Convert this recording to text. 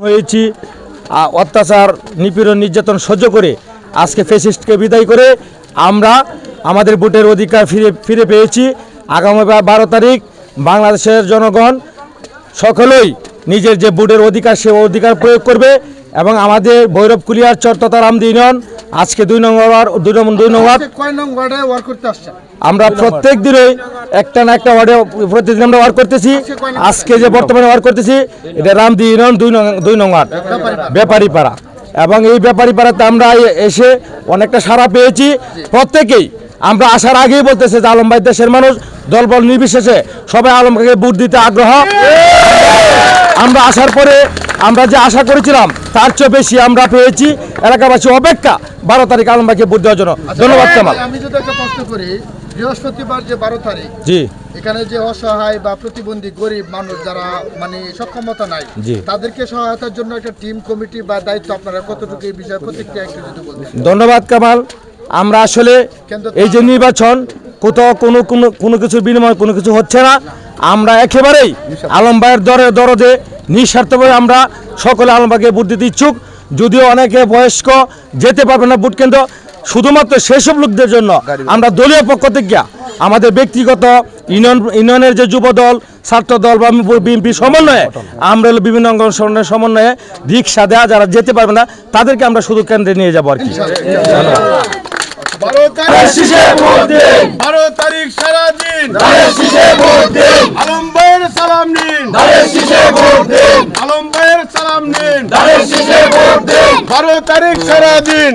হয়েছি অত্যাচার নিপীড়ন নির্যাতন সহ্য করে আজকে ফ্যাসিস্টকে বিদায় করে আমরা আমাদের ভোটের অধিকার ফিরে পেয়েছি। আগামী 12 তারিখ বাংলাদেশের জনগণ সকলেই নিজের যে ভোটের অধিকার সে অধিকার প্রয়োগ করবে এবং আমাদের ভৈরব কুলিয়ারচর তথা রামদি ইউনিয়ন আজকে 2 নং ওয়ার্ড আমরা প্রত্যেক দিনই একটা না একটা ওয়ার্ডে প্রতিদিন আমরা ওয়ার্ক করতেছি। আজকে যে বর্তমানে ওয়ার্ক করতেছি এটা রামদি ইউনিয়ন 2 নং ওয়ার্ড ব্যাপারীপাড়া, এবং এই ব্যাপারীপাড়াতে আমরা এসে অনেকটা সাড়া পেয়েছি। প্রত্যেকেই আমরা আসার আগেই বলতেছে যে আলম ভাই দেশের মানুষ, দলবল নির্বিশেষে সবাই আলম ভাইকে ভোট দিতে আগ্রহ। আমরা আসার পরে আমরা যে আশা করেছিলাম তার চেয়ে বেশি আমরা পেয়েছি। এলাকাবাসী অপেক্ষা 12 তারিখ আলম ভাইকে ভোট দেওয়ার জন্য। ধন্যবাদ কামাল। আমি যদি একটা প্রশ্ন করি, বৃহস্পতিবার যে 12 তারিখ জি এখানে যে অসহায় বা প্রতিবন্ধী গরিব মানুষ যারা মানে সক্ষমতা নাই তাদেরকে সহায়তার জন্য একটা টিম কমিটি বা দায়িত্ব আপনারা কতটুকু এই বিষয়ে প্রতিক্রিয়া একটু যদি বলতেন। ধন্যবাদ কামাল। আমরা আসলে এই যে নির্বাচন কোথাও কোনো কিছুর বিনিময়ে কোনো কিছু হচ্ছে না। আমরা একেবারেই আলম ভাইয়ের দরদে নিঃস্বার্থভাবে আমরা সকলে আলম ভাইকে ভোট দিতে ইচ্ছুক। যদিও অনেকে বয়স্ক যেতে পারবে না ভোট কেন্দ্র, শুধুমাত্র সেসব লোকদের জন্য আমরা দলীয় পক্ষ থেকে আমাদের ব্যক্তিগত ইউনিয়নের যে যুব দল, ছাত্র দল বা বিএনপি সমন্বয়ে আমরা বিভিন্ন অঙ্গনের সমন্বয়ে রিক্সা দেওয়া যারা যেতে পারবে না তাদেরকে আমরা শুধু কেন্দ্রে নিয়ে যাবো আর কি। 12 তারিখ সারাদিন আলম ভাইয়ের সালাম নিন, আলম ভাইয়ের সালাম নিন। 12 তারিখ সারাদিন